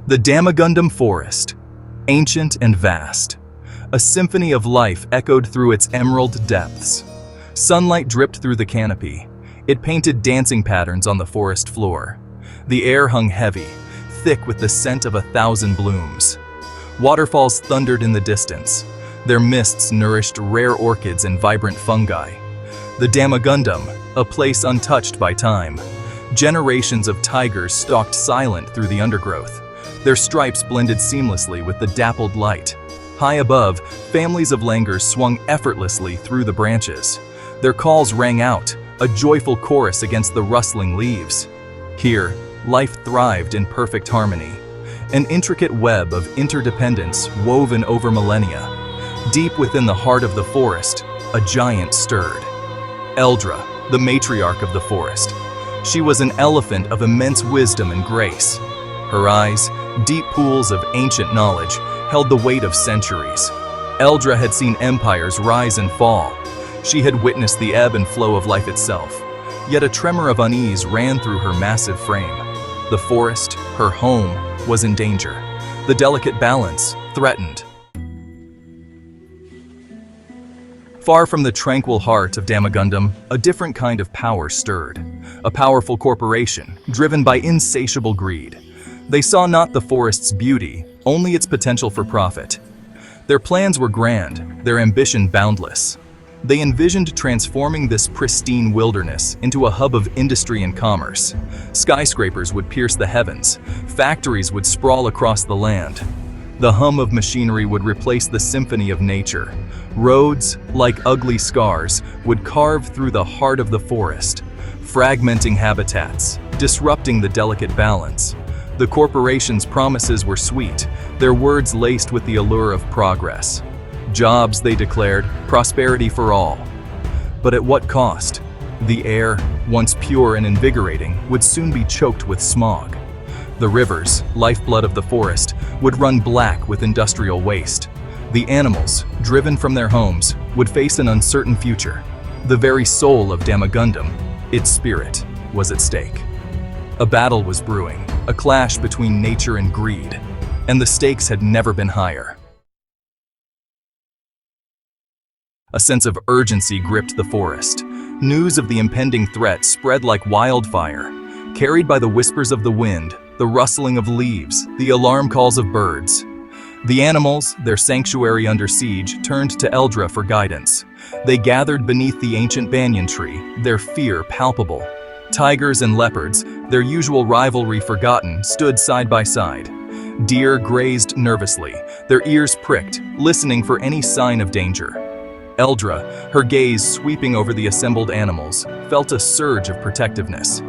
The Damagundam forest, ancient and vast. A symphony of life echoed through its emerald depths. Sunlight dripped through the canopy. It painted dancing patterns on the forest floor. The air hung heavy, thick with the scent of 1,000 blooms. Waterfalls thundered in the distance. Their mists nourished rare orchids and vibrant fungi. The Damagundam, a place untouched by time. Generations of tigers stalked silent through the undergrowth. Their stripes blended seamlessly with the dappled light. High above, families of langurs swung effortlessly through the branches. Their calls rang out, a joyful chorus against the rustling leaves. Here, life thrived in perfect harmony. An intricate web of interdependence woven over millennia. Deep within the heart of the forest, a giant stirred. Eldra, the matriarch of the forest. She was an elephant of immense wisdom and grace. Her eyes, deep pools of ancient knowledge, held the weight of centuries. Eldra had seen empires rise and fall. She had witnessed the ebb and flow of life itself. Yet a tremor of unease ran through her massive frame. The forest, her home, was in danger. The delicate balance threatened. Far from the tranquil heart of Damagundam, a different kind of power stirred. A powerful corporation, driven by insatiable greed. They saw not the forest's beauty, only its potential for profit. Their plans were grand, their ambition boundless. They envisioned transforming this pristine wilderness into a hub of industry and commerce. Skyscrapers would pierce the heavens, factories would sprawl across the land. The hum of machinery would replace the symphony of nature. Roads, like ugly scars, would carve through the heart of the forest, fragmenting habitats, disrupting the delicate balance. The corporation's promises were sweet, their words laced with the allure of progress. Jobs, they declared, prosperity for all. But at what cost? The air, once pure and invigorating, would soon be choked with smog. The rivers, lifeblood of the forest, would run black with industrial waste. The animals, driven from their homes, would face an uncertain future. The very soul of Damagundam, its spirit, was at stake. A battle was brewing, a clash between nature and greed, and the stakes had never been higher. A sense of urgency gripped the forest. News of the impending threat spread like wildfire, carried by the whispers of the wind, the rustling of leaves, the alarm calls of birds. The animals, their sanctuary under siege, turned to Eldra for guidance. They gathered beneath the ancient banyan tree, their fear palpable. Tigers and leopards, their usual rivalry forgotten, stood side by side. Deer grazed nervously, their ears pricked, listening for any sign of danger. Eldra, her gaze sweeping over the assembled animals, felt a surge of protectiveness.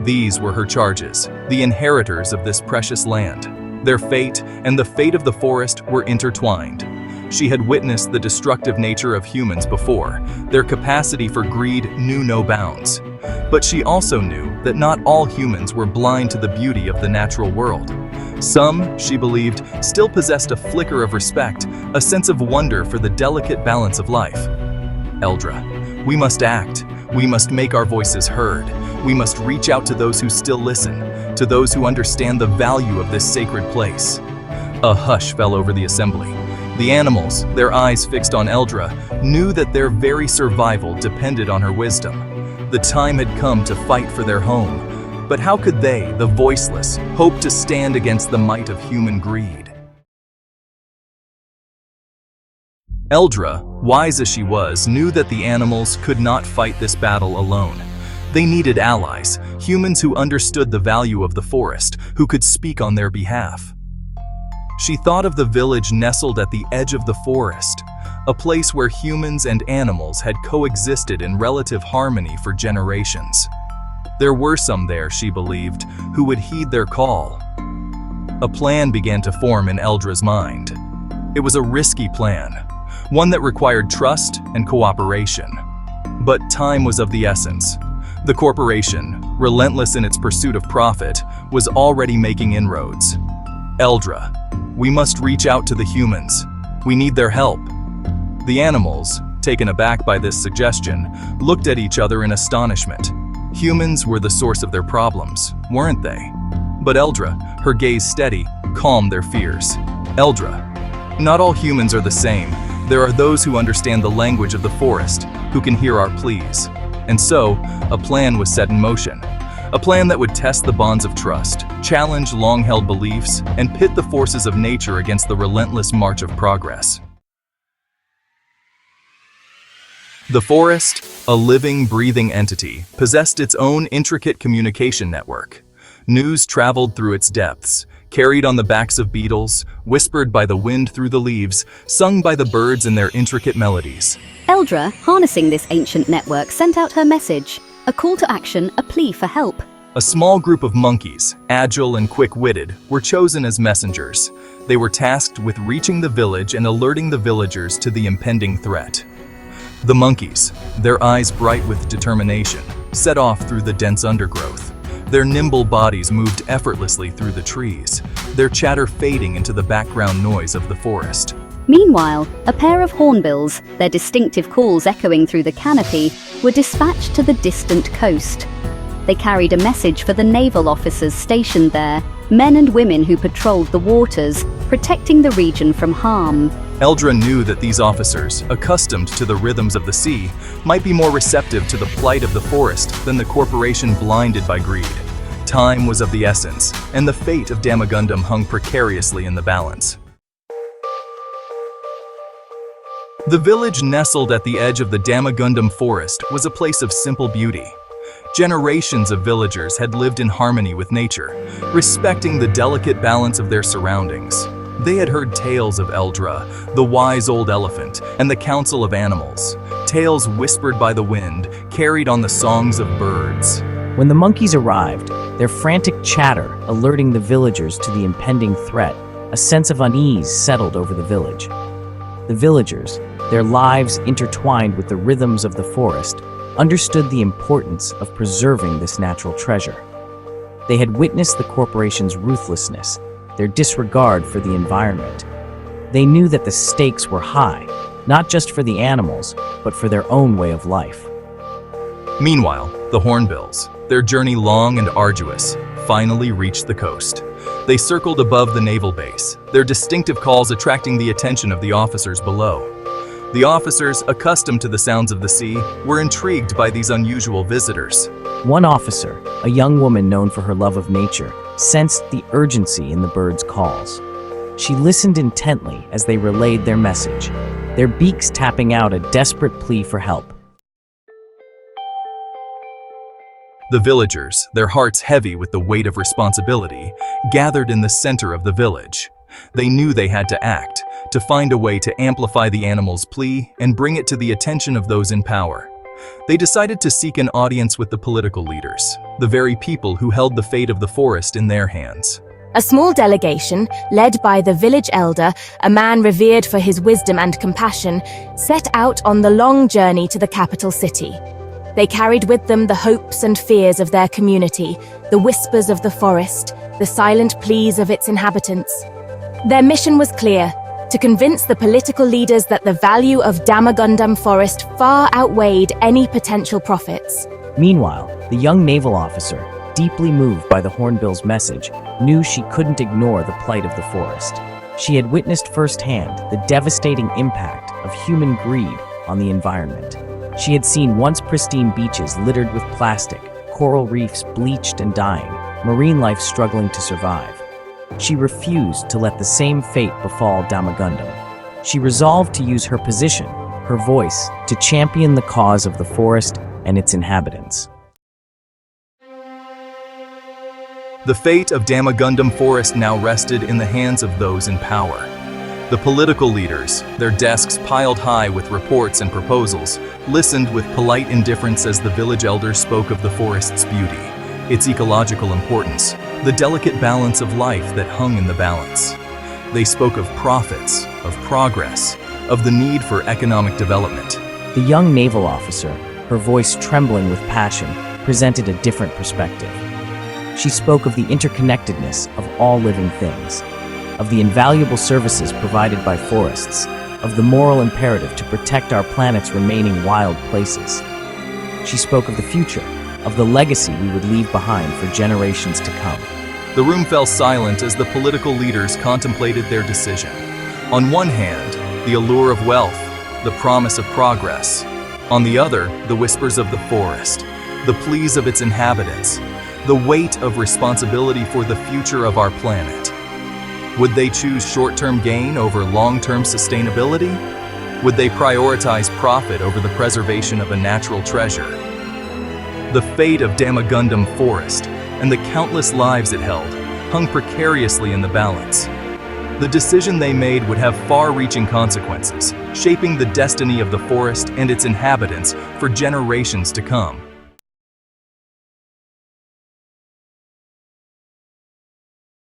These were her charges, the inheritors of this precious land. Their fate and the fate of the forest were intertwined. She had witnessed the destructive nature of humans before. Their capacity for greed knew no bounds. But she also knew that not all humans were blind to the beauty of the natural world. Some, she believed, still possessed a flicker of respect, a sense of wonder for the delicate balance of life. Eldra, we must act. We must make our voices heard. We must reach out to those who still listen, to those who understand the value of this sacred place. A hush fell over the assembly. The animals, their eyes fixed on Eldra, knew that their very survival depended on her wisdom. The time had come to fight for their home. But how could they, the voiceless, hope to stand against the might of human greed? Eldra, wise as she was, knew that the animals could not fight this battle alone. They needed allies, humans who understood the value of the forest, who could speak on their behalf. She thought of the village nestled at the edge of the forest, a place where humans and animals had coexisted in relative harmony for generations. There were some there, she believed, who would heed their call. A plan began to form in Eldra's mind. It was a risky plan, one that required trust and cooperation. But time was of the essence. The corporation, relentless in its pursuit of profit, was already making inroads. Eldra, we must reach out to the humans. We need their help. The animals, taken aback by this suggestion, looked at each other in astonishment. Humans were the source of their problems, weren't they? But Eldra, her gaze steady, calmed their fears. Eldra, not all humans are the same. There are those who understand the language of the forest, who can hear our pleas. And so, a plan was set in motion. A plan that would test the bonds of trust, challenge long-held beliefs, and pit the forces of nature against the relentless march of progress. The forest, a living, breathing entity, possessed its own intricate communication network. News traveled through its depths, carried on the backs of beetles, whispered by the wind through the leaves, sung by the birds in their intricate melodies. Eldra, harnessing this ancient network, sent out her message, a call to action, a plea for help. A small group of monkeys, agile and quick-witted, were chosen as messengers. They were tasked with reaching the village and alerting the villagers to the impending threat. The monkeys, their eyes bright with determination, set off through the dense undergrowth. Their nimble bodies moved effortlessly through the trees, their chatter fading into the background noise of the forest. Meanwhile, a pair of hornbills, their distinctive calls echoing through the canopy, were dispatched to the distant coast. They carried a message for the naval officers stationed there, men and women who patrolled the waters, protecting the region from harm. Eldra knew that these officers, accustomed to the rhythms of the sea, might be more receptive to the plight of the forest than the corporation blinded by greed. Time was of the essence, and the fate of Damagundam hung precariously in the balance. The village nestled at the edge of the Damagundam forest was a place of simple beauty. Generations of villagers had lived in harmony with nature, respecting the delicate balance of their surroundings. They had heard tales of Eldra, the wise old elephant, and the council of animals, tales whispered by the wind, carried on the songs of birds. When the monkeys arrived, their frantic chatter alerting the villagers to the impending threat, a sense of unease settled over the village. The villagers, their lives intertwined with the rhythms of the forest, understood the importance of preserving this natural treasure. They had witnessed the corporation's ruthlessness, their disregard for the environment. They knew that the stakes were high, not just for the animals, but for their own way of life. Meanwhile, the hornbills, their journey long and arduous, finally reached the coast. They circled above the naval base, their distinctive calls attracting the attention of the officers below. The officers, accustomed to the sounds of the sea, were intrigued by these unusual visitors. One officer, a young woman known for her love of nature, sensed the urgency in the birds' calls. She listened intently as they relayed their message, their beaks tapping out a desperate plea for help. The villagers, their hearts heavy with the weight of responsibility, gathered in the center of the village. They knew they had to act, to find a way to amplify the animals' plea and bring it to the attention of those in power. They decided to seek an audience with the political leaders, the very people who held the fate of the forest in their hands. A small delegation, led by the village elder, a man revered for his wisdom and compassion, set out on the long journey to the capital city. They carried with them the hopes and fears of their community, the whispers of the forest, the silent pleas of its inhabitants. Their mission was clear: to convince the political leaders that the value of Damagundam forest far outweighed any potential profits. Meanwhile, the young naval officer, deeply moved by the hornbill's message, knew she couldn't ignore the plight of the forest. She had witnessed firsthand the devastating impact of human greed on the environment. She had seen once pristine beaches littered with plastic, coral reefs bleached and dying, marine life struggling to survive. She refused to let the same fate befall Damagundam. She resolved to use her position, her voice, to champion the cause of the forest and its inhabitants. The fate of Damagundam forest now rested in the hands of those in power. The political leaders, their desks piled high with reports and proposals, listened with polite indifference as the village elders spoke of the forest's beauty, its ecological importance, the delicate balance of life that hung in the balance. They spoke of profits, of progress, of the need for economic development. The young naval officer, her voice trembling with passion, presented a different perspective. She spoke of the interconnectedness of all living things, of the invaluable services provided by forests, of the moral imperative to protect our planet's remaining wild places. She spoke of the future, of the legacy we would leave behind for generations to come. The room fell silent as the political leaders contemplated their decision. On one hand, the allure of wealth, the promise of progress. On the other, the whispers of the forest, the pleas of its inhabitants, the weight of responsibility for the future of our planet. Would they choose short-term gain over long-term sustainability? Would they prioritize profit over the preservation of a natural treasure? The fate of Damagundam Forest and the countless lives it held hung precariously in the balance. The decision they made would have far-reaching consequences, shaping the destiny of the forest and its inhabitants for generations to come.